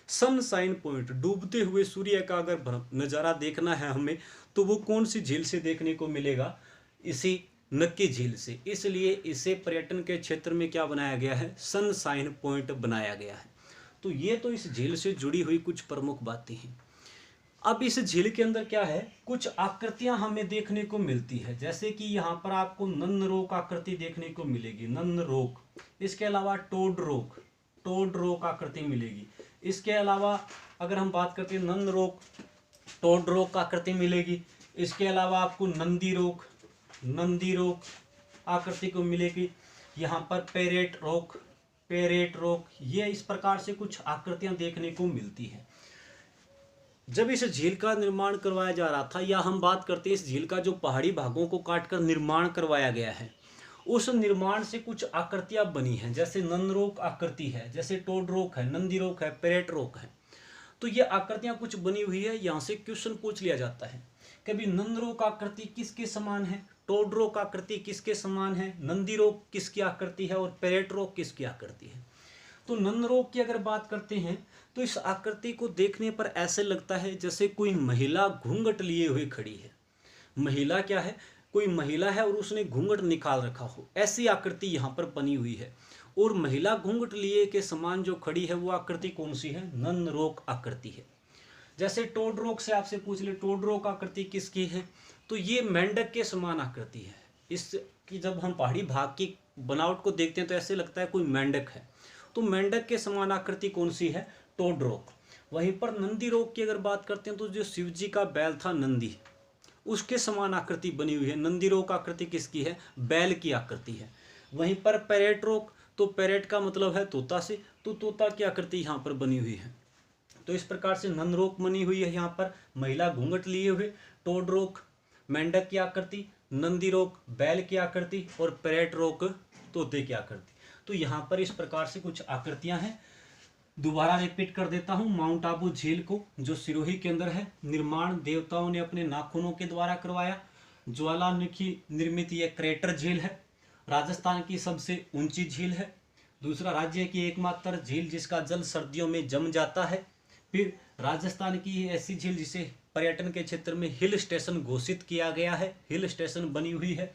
सनशाइन पॉइंट, डूबते हुए सूर्य का अगर नज़ारा देखना है हमें, तो वो कौन सी झील से देखने को मिलेगा? इसी नक्की झील से। इसलिए इसे पर्यटन के क्षेत्र में क्या बनाया गया है? सनशाइन पॉइंट बनाया गया है। तो ये तो इस झील से जुड़ी हुई कुछ प्रमुख बातें हैं। अब इस झील के अंदर क्या है? कुछ आकृतियां हमें देखने को मिलती है, जैसे कि यहाँ पर आपको नंद रोक आकृति देखने को मिलेगी, नंद रोक। इसके अलावा टोड रोक आकृति मिलेगी। इसके अलावा अगर हम बात करते हैं नंद रोक, टोड रोक आकृति मिलेगी। इसके अलावा आपको नंदी रोक आकृति को मिलेगी। यहाँ पर पेरेट रोक, ये इस प्रकार से कुछ आकृतियां देखने को मिलती है। जब इस झील का निर्माण करवाया जा रहा था, या हम बात करते हैं इस झील का जो पहाड़ी भागों को काटकर निर्माण करवाया गया है, उस निर्माण से कुछ आकृतियां बनी हैं, जैसे नंदरोक आकृति है, जैसे टोड रोक है, नंदी रोक है, पेरेट रोक है। तो ये आकृतियां कुछ बनी हुई है। यहाँ से क्वेश्चन पूछ लिया जाता है, कभी नंदरोक आकृति किसके समान है, टोड रोक आकृति किसके समान है, नंदी रोक किसकी आकृति है और पेरेट रोक किसकी आकृति है। तो नंद रोक की अगर बात करते हैं तो इस आकृति को देखने पर ऐसे लगता है जैसे कोई महिला घूंघट लिए हुए खड़ी है। महिला क्या है? कोई महिला है और उसने घूंघट निकाल रखा हो, ऐसी आकृति यहाँ पर बनी हुई है। और महिला घूंघट लिए के समान जो खड़ी है वो आकृति कौन सी है? नंद रोक आकृति है। जैसे टोड रोक से आपसे पूछ ले, टोड रोक आकृति किसकी है? तो ये मेंढक के समान आकृति है। इसकी जब हम पहाड़ी भाग की बनावट को देखते हैं तो ऐसे लगता है कोई मेंढक है। तो मेंढक के समान आकृति कौन सी है? टोड रोक। वहीं पर नंदी रोक की अगर बात करते हैं तो जो शिव जी का बैल था नंदी, उसके समान आकृति बनी हुई है। नंदी रोक आकृति किसकी है? बैल की आकृति है। वहीं पर पेरेट रोक, तो पेरेट का मतलब है तोता से, तो तोता की आकृति यहाँ पर बनी हुई है। तो इस प्रकार से नंद रोक बनी हुई है यहाँ पर, महिला घूंघट लिए हुए, टोड रोक मेंढक की आकृति, नंदी रोक बैल की आकृति और पेरेट रोक तोते की आकृति। तो यहाँ पर इस प्रकार से कुछ आकृतियां हैं। दोबारा रिपीट कर देता हूँ, माउंट आबू झील को जो सिरोही के अंदर है, निर्माण देवताओं ने अपने नाखूनों के द्वारा करवाया। ज्वालामुखी निर्मित यह क्रेटर झील है, राजस्थान की सबसे ऊंची झील है। दूसरा, राज्य की एकमात्र झील जिसका जल सर्दियों में जम जाता है। फिर राजस्थान की ऐसी झील जिसे पर्यटन के क्षेत्र में हिल स्टेशन घोषित किया गया है, हिल स्टेशन बनी हुई है।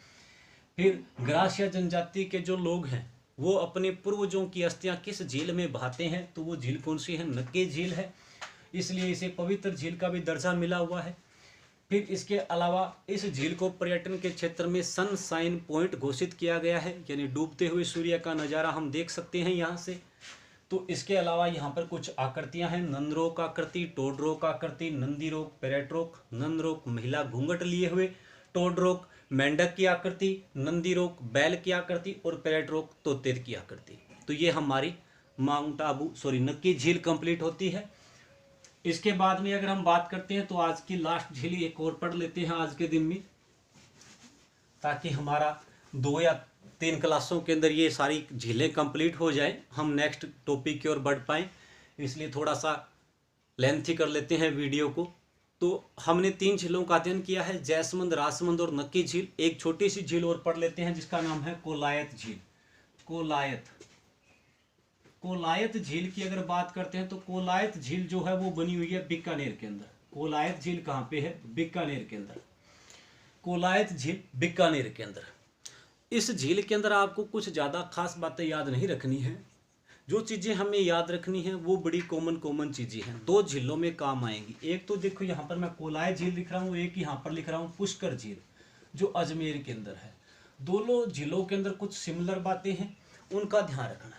फिर ग्रासिया जनजाति के जो लोग हैं वो अपने पूर्वजों की अस्थियां किस झील में बहाते हैं, तो वो झील कौन सी है? नक्की झील है, इसलिए इसे पवित्र झील का भी दर्जा मिला हुआ है। फिर इसके अलावा इस झील को पर्यटन के क्षेत्र में सनशाइन पॉइंट घोषित किया गया है, यानी डूबते हुए सूर्य का नज़ारा हम देख सकते हैं यहाँ से। तो इसके अलावा यहाँ पर कुछ आकृतियाँ हैं, नंदरोक आकृति, टोड रोक आकृति, नंदी रोक, पेरेट रोक, नंद रोक महिला घूंघट लिए हुए, टोड रोक मेंढक की आकृति, नंदी रोक बैल की आकृति और पेरेट रोक तोते की आकृति। तो ये हमारी नक्की झील कंप्लीट होती है। इसके बाद में अगर हम बात करते हैं तो आज की लास्ट झील एक और पढ़ लेते हैं आज के दिन में, ताकि हमारा 2 या 3 क्लासों के अंदर ये सारी झीलें कंप्लीट हो जाएं, हम नेक्स्ट टॉपिक की ओर बढ़ पाएँ। इसलिए थोड़ा सा लेंथी कर लेते हैं वीडियो को। तो हमने 3 झीलों का अध्ययन किया है, जैसमंद, राजसमंद और नक्की झील। एक छोटी सी झील और पढ़ लेते हैं जिसका नाम है कोलायत झील। कोलायत झील की अगर बात करते हैं तो कोलायत झील जो है वो बनी हुई है बीकानेर के अंदर। कोलायत झील कहाँ पे है? बीकानेर के अंदर। कोलायत झील बीकानेर के अंदर। इस झील के अंदर आपको कुछ ज़्यादा खास बातें याद नहीं रखनी है। जो चीज़ें हमें याद रखनी है वो बड़ी कॉमन चीज़ें हैं, 2 झीलों में काम आएंगी। एक तो देखो यहाँ पर मैं कोलायत झील लिख रहा हूँ, एक यहाँ पर लिख रहा हूँ पुष्कर झील जो अजमेर के अंदर है। दोनों झीलों के अंदर कुछ सिमिलर बातें हैं, उनका ध्यान रखना है।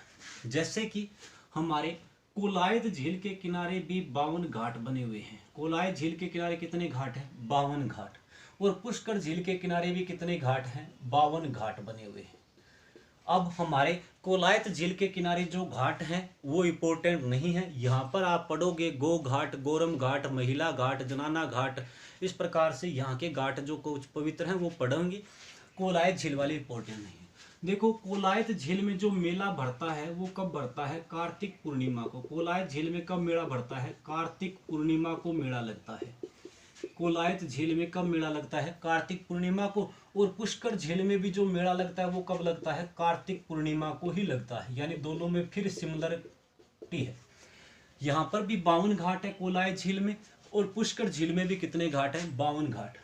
जैसे कि हमारे कोलायत झील के किनारे भी 52 घाट बने हुए हैं। कोलायत झील के किनारे कितने घाट हैं? 52 घाट। और पुष्कर झील के किनारे भी कितने घाट हैं? 52 घाट बने हुए हैं। अब हमारे कोलायत झील के किनारे जो घाट हैं वो इम्पोर्टेंट नहीं है। यहाँ पर आप पढ़ोगे गो घाट, गोरम घाट, महिला घाट, जनाना घाट, इस प्रकार से यहाँ के घाट जो कुछ पवित्र हैं वो पढ़ेंगे। कोलायत झील वाले इम्पोर्टेंट नहीं है। देखो कोलायत झील में जो मेला भरता है वो कब भरता है? कार्तिक पूर्णिमा को। कोलायत झील में कब मेला भरता है? कार्तिक पूर्णिमा को मेला लगता है। कोलायत झील में कब मेला लगता है? कार्तिक पूर्णिमा को। और पुष्कर झील में भी जो मेला लगता है वो कब लगता है? कार्तिक पूर्णिमा को ही लगता है। यानी दोनों में फिर सिमिलरिटी है। यहाँ पर भी 52 घाट है कोलायत झील में, और पुष्कर झील में भी कितने घाट हैं? 52 घाट।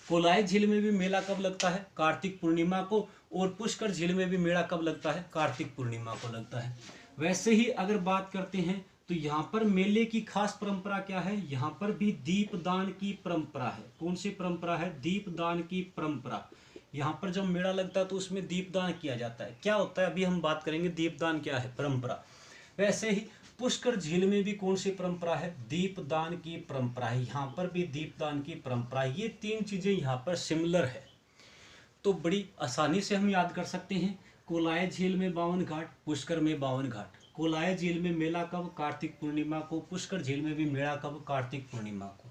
कोलायत झील में भी मेला कब लगता है? कार्तिक पूर्णिमा को। और पुष्कर झील में भी मेला कब लगता है? कार्तिक पूर्णिमा को लगता है। वैसे ही अगर बात करते हैं तो यहाँ पर मेले की खास परंपरा क्या है? यहाँ पर भी दीपदान की परंपरा है। कौन सी परंपरा है? दीपदान की परंपरा। यहाँ पर जब मेला लगता है तो उसमें दीपदान किया जाता है। क्या होता है अभी हम बात करेंगे, दीपदान क्या है, परंपरा। वैसे ही पुष्कर झील में भी कौन सी परंपरा है? दीपदान की परंपरा है। यहाँ पर भी दीपदान की परंपरा है। ये तीन चीजें यहाँ पर सिमिलर है, तो बड़ी आसानी से हम याद कर सकते हैं। कोलायत झील में 52 घाट, पुष्कर में 52 घाट। कोलायत झील में मेला कब? कार्तिक पूर्णिमा को। पुष्कर झील में भी मेला कब? कार्तिक पूर्णिमा को।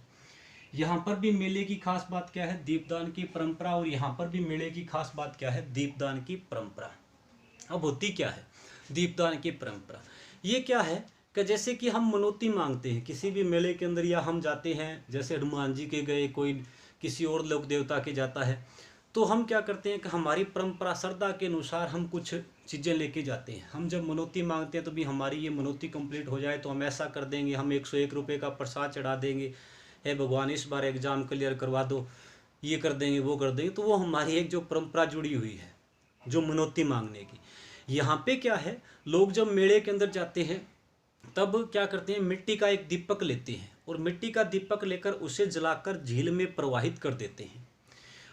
यहाँ पर भी मेले की खास बात क्या है? दीपदान की परंपरा। और यहाँ पर भी मेले की खास बात क्या है? दीपदान की परंपरा। अब होती क्या है दीपदान की परंपरा? ये क्या है कि जैसे कि हम मनौती मांगते हैं किसी भी मेले के अंदर, या हम जाते हैं जैसे हनुमान जी के गए, कोई किसी और लोक देवता के जाता है, तो हम क्या करते हैं कि हमारी परंपरा श्रद्धा के अनुसार हम कुछ चीज़ें लेके जाते हैं। हम जब मनौती मांगते हैं तो भी हमारी ये मनौती कंप्लीट हो जाए तो हम ऐसा कर देंगे, हम 101 रुपये का प्रसाद चढ़ा देंगे, हे भगवान इस बार एग्ज़ाम क्लियर करवा दो, ये कर देंगे वो कर देंगे। तो वो हमारी एक जो परंपरा जुड़ी हुई है जो मनौती मांगने की। यहाँ पे क्या है, लोग जब मेले के अंदर जाते हैं तब क्या करते हैं, मिट्टी का एक दीपक लेते हैं और मिट्टी का दीपक लेकर उसे जलाकर झील में प्रवाहित कर देते हैं।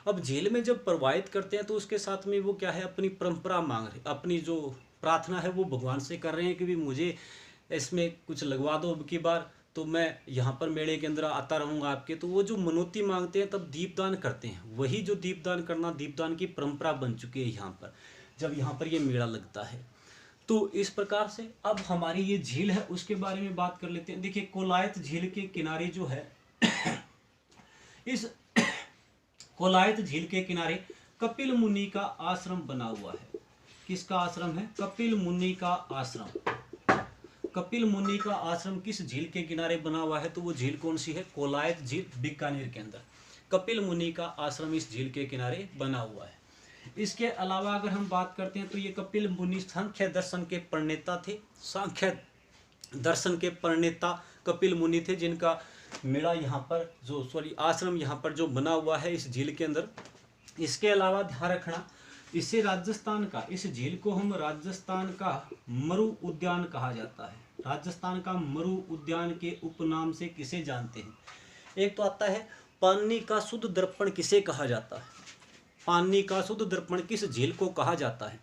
अब झील में जब प्रवाहित करते हैं तो उसके साथ में वो क्या है, अपनी परंपरा मांग रहे, अपनी जो प्रार्थना है वो भगवान से कर रहे हैं कि भी मुझे इसमें कुछ लगवा दो अब की बार, तो मैं यहाँ पर मेले के अंदर आता रहूँगा आपके। तो वो जो मनौती मांगते हैं तब दीपदान करते हैं। वही जो दीपदान करना, दीपदान की परंपरा बन चुकी है यहाँ पर, जब यहाँ पर ये मेला लगता है। तो इस प्रकार से अब हमारी ये झील है उसके बारे में बात कर लेते हैं। देखिए कोलायत झील के किनारे जो है इस कोलायत झील के किनारे कपिल मुनि का आश्रम बना हुआ है। किसका आश्रम है? कपिल मुनि का आश्रम। कपिल मुनि का आश्रम किस झील के किनारे बना हुआ है? तो वो झील कौन सी है? कोलायत झील, बीकानेर के अंदर कपिल मुनि का आश्रम इस झील के किनारे बना हुआ है। इसके अलावा अगर हम बात करते हैं तो ये कपिल मुनि सांख्य दर्शन के प्रणेता थे। सांख्य दर्शन के प्रणेता कपिल मुनि थे, जिनका मेला यहाँ पर जो आश्रम यहाँ पर जो बना हुआ है इस झील के अंदर। इसके अलावा ध्यान रखना, इसे राजस्थान का, इस झील को हम राजस्थान का मरु उद्यान कहा जाता है। राजस्थान का मरु उद्यान के उपनाम से किसे जानते हैं? एक तो आता है पानी का शुद्ध दर्पण किसे कहा जाता है? पानी का शुद्ध दर्पण किस झील को कहा जाता है?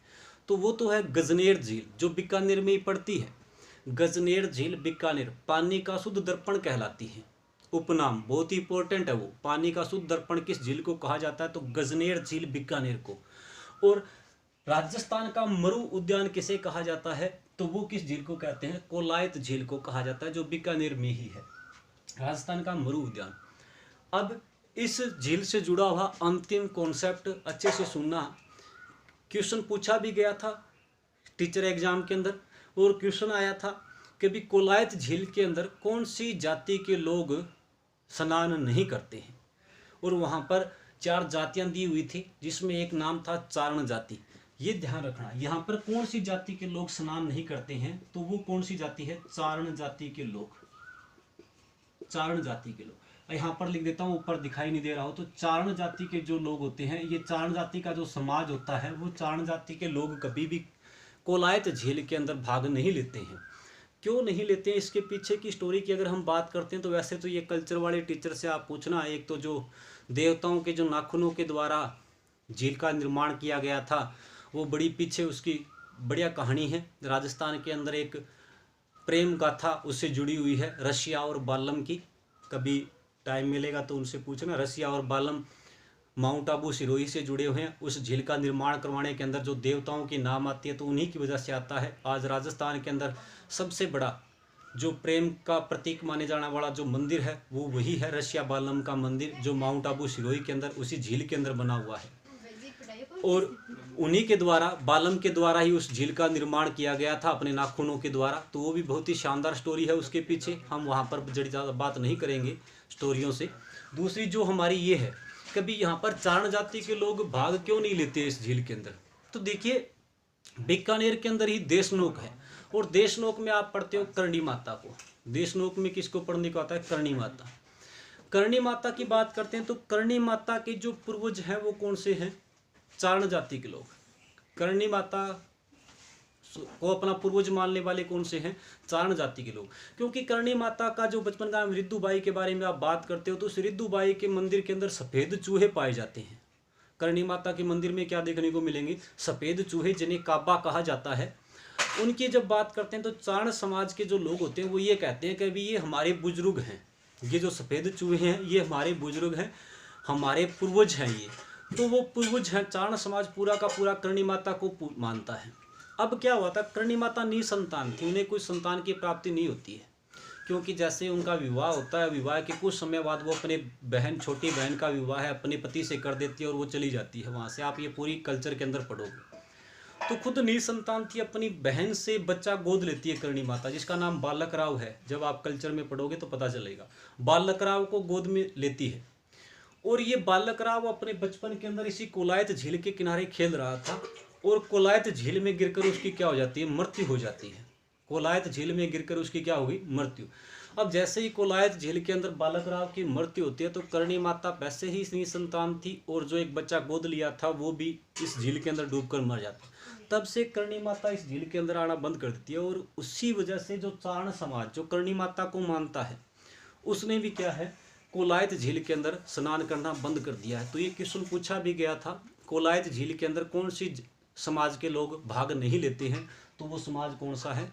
तो वो तो है गजनेर झील, जो बीकानेर में ही पड़ती है। गजनेर झील बीकानेर पानी का शुद्ध दर्पण कहलाती है। उपनाम बहुत ही इंपॉर्टेंट है वो। पानी का शुद्ध दर्पण किस झील को कहा जाता है? तो गजनेर झील बीकानेर को। और राजस्थान का मरु उद्यान किसे कहा जाता है? तो वो किस झील को कहते हैं? कोलायत झील को कहा जाता है, जो बीकानेर में ही है, राजस्थान का मरु उद्यान। अब इस झील से जुड़ा हुआ अंतिम कॉन्सेप्ट अच्छे से सुनना। क्वेश्चन पूछा भी गया था टीचर एग्जाम के अंदर, और क्वेश्चन आया था कि भी कोलायत झील के अंदर कौन सी जाति के लोग स्नान नहीं करते हैं। और वहाँ पर 4 जातियाँ दी हुई थी, जिसमें एक नाम था चारण जाति। ये ध्यान रखना, यहाँ पर कौन सी जाति के लोग स्नान नहीं करते हैं, तो वो कौन सी जाति है? चारण जाति के लोग। चारण जाति के लोग यहाँ पर लिख देता हूँ, ऊपर दिखाई नहीं दे रहा हो। तो चारण जाति के जो लोग होते हैं, ये चारण जाति का जो समाज होता है, वो चारण जाति के लोग कभी भी कोलायत झील के अंदर भाग नहीं लेते हैं। क्यों नहीं लेते हैं? इसके पीछे की स्टोरी की अगर हम बात करते हैं तो वैसे तो ये कल्चर वाले टीचर से आप पूछना, एक तो जो देवताओं के जो नाखूनों के द्वारा झील का निर्माण किया गया था, वो बड़ी पीछे उसकी बढ़िया कहानी है। राजस्थान के अंदर एक प्रेम गाथा उससे जुड़ी हुई है, रसिया और बालम की। कभी टाइम मिलेगा तो उनसे पूछना, रसिया और बालम माउंट आबू सिरोही से जुड़े हुए हैं। उस झील का निर्माण करवाने के अंदर जो देवताओं की नाम आती है तो उन्हीं की वजह से आता है। आज राजस्थान के अंदर सबसे बड़ा जो प्रेम का प्रतीक माने जाने वाला जो मंदिर है वो वही है रसिया बालम का मंदिर, जो माउंट आबू सिरोही के अंदर उसी झील के अंदर बना हुआ है। और उन्हीं के द्वारा, बालम के द्वारा ही उस झील का निर्माण किया गया था अपने नाखूनों के द्वारा। तो वो भी बहुत ही शानदार स्टोरी है उसके पीछे, हम वहाँ पर जड़ी ज़्यादा बात नहीं करेंगे स्टोरियों से। दूसरी जो हमारी ये है, कभी यहाँ पर चारण जाति के लोग भाग क्यों नहीं लेते इस झील के अंदर? तो देखिए, बीकानेर के अंदर ही देशनोक है, और देशनोक में आप पढ़ते हो करणी माता को। देशनोक में किसको पढ़ने को आता है? करणी माता। करणी माता की बात करते हैं तो करणी माता के जो पूर्वज हैं वो कौन से हैं? चारण जाति के लोग। करणी माता को अपना पूर्वज मानने वाले कौन से हैं? चारण जाति के लोग। क्योंकि करणी माता का जो बचपन का रिद्धुबाई के बारे में आप बात करते हो तो उस रिद्धुबाई के मंदिर के अंदर सफ़ेद चूहे पाए जाते हैं। करणी माता के मंदिर में क्या देखने को मिलेंगे? सफ़ेद चूहे, जिन्हें काबा कहा जाता है। उनकी जब बात करते हैं तो चारण समाज के जो लोग होते हैं वो ये कहते हैं कि अभी ये हमारे बुजुर्ग हैं, ये जो सफ़ेद चूहे हैं ये हमारे बुजुर्ग हैं, हमारे पूर्वज हैं ये। तो वो पूर्वज हैं, चारण समाज पूरा का पूरा करणी माता को मानता है। अब क्या हुआ था, करणी माता निसंतान थी, उन्हें कोई संतान की प्राप्ति नहीं होती है। क्योंकि जैसे उनका विवाह होता है, विवाह के कुछ समय बाद वो अपने बहन, छोटी बहन का विवाह है अपने पति से कर देती है और वो चली जाती है वहाँ से। आप ये पूरी कल्चर के अंदर पढ़ोगे तो खुद निसंतान थी, अपनी बहन से बच्चा गोद लेती है करणी माता, जिसका नाम बालक राव है। जब आप कल्चर में पढ़ोगे तो पता चलेगा। बालक राव को गोद में लेती है, और ये बालक राव अपने बचपन के अंदर इसी कोलायत झील के किनारे खेल रहा था, और कोलायत झील में गिरकर उसकी क्या हो जाती है? मृत्यु हो जाती है। कोलायत झील में गिरकर उसकी क्या होगी? मृत्यु। अब जैसे ही कोलायत झील के अंदर बालक राव की मृत्यु होती है तो करणी माता वैसे ही निसंतान थी, और जो एक बच्चा गोद लिया था वो भी इस झील के अंदर डूबकर मर जाता। तब से करणी माता इस झील के अंदर आना बंद कर देती है, और उसी वजह से जो चारण समाज जो करणी माता को मानता है उसने भी क्या है, कोलायत झील के अंदर स्नान करना बंद कर दिया है। तो ये क्वेश्चन पूछा भी गया था, कोलायत झील के अंदर कौन सी समाज के लोग भाग नहीं लेते हैं? तो वो समाज कौन सा है?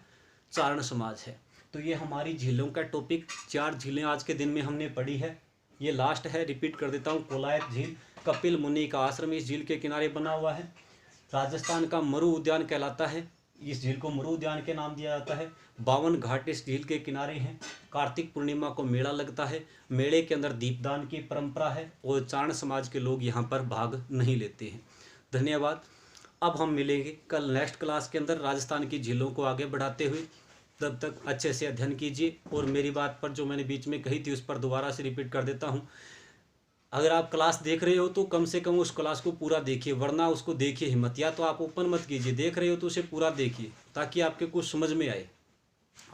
चारण समाज है। तो ये हमारी झीलों का टॉपिक, 4 झीलें आज के दिन में हमने पढ़ी है। ये लास्ट है, रिपीट कर देता हूँ। कोलायत झील कपिल मुनि का आश्रम इस झील के किनारे बना हुआ है। राजस्थान का मरु उद्यान कहलाता है, इस झील को मरु उद्यान के नाम दिया जाता है। 52 घाट इस झील के किनारे हैं। कार्तिक पूर्णिमा को मेला लगता है, मेले के अंदर दीपदान की परंपरा है, और चारण समाज के लोग यहाँ पर भाग नहीं लेते हैं। धन्यवाद। अब हम मिलेंगे कल नेक्स्ट क्लास के अंदर राजस्थान की झीलों को आगे बढ़ाते हुए। तब तक अच्छे से अध्ययन कीजिए, और मेरी बात पर जो मैंने बीच में कही थी उस पर दोबारा से रिपीट कर देता हूँ। अगर आप क्लास देख रहे हो तो कम से कम उस क्लास को पूरा देखिए, वरना उसको देखिए हिम्मत, या तो आप ओपन मत कीजिए, देख रहे हो तो उसे पूरा देखिए ताकि आपके कुछ समझ में आए।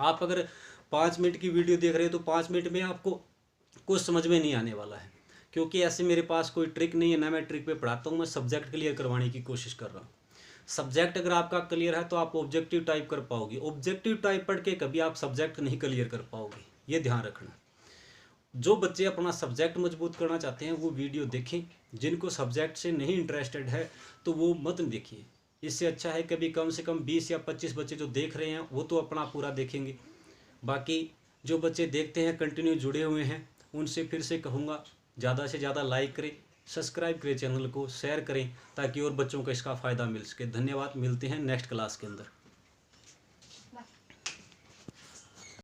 आप अगर 5 मिनट की वीडियो देख रहे हो तो 5 मिनट में आपको कुछ समझ में नहीं आने वाला है, क्योंकि ऐसे मेरे पास कोई ट्रिक नहीं है, ना मैं ट्रिक पे पढ़ाता हूँ, मैं सब्जेक्ट क्लियर करवाने की कोशिश कर रहा हूँ। सब्जेक्ट अगर आपका क्लियर है तो आप ऑब्जेक्टिव टाइप कर पाओगे, ऑब्जेक्टिव टाइप पढ़ के कभी आप सब्जेक्ट नहीं क्लियर कर पाओगे, ये ध्यान रखना। जो बच्चे अपना सब्जेक्ट मजबूत करना चाहते हैं वो वीडियो देखें, जिनको सब्जेक्ट से नहीं इंटरेस्टेड है तो वो मत देखिए। इससे अच्छा है कभी कम से कम 20 या 25 बच्चे जो देख रहे हैं वो तो अपना पूरा देखेंगे। बाकी जो बच्चे देखते हैं कंटिन्यू जुड़े हुए हैं उनसे फिर से कहूँगा ज़्यादा से ज़्यादा लाइक करें, सब्सक्राइब करें, चैनल को शेयर करें, ताकि और बच्चों को इसका फ़ायदा मिल सके। धन्यवाद। मिलते हैं नेक्स्ट क्लास के अंदर।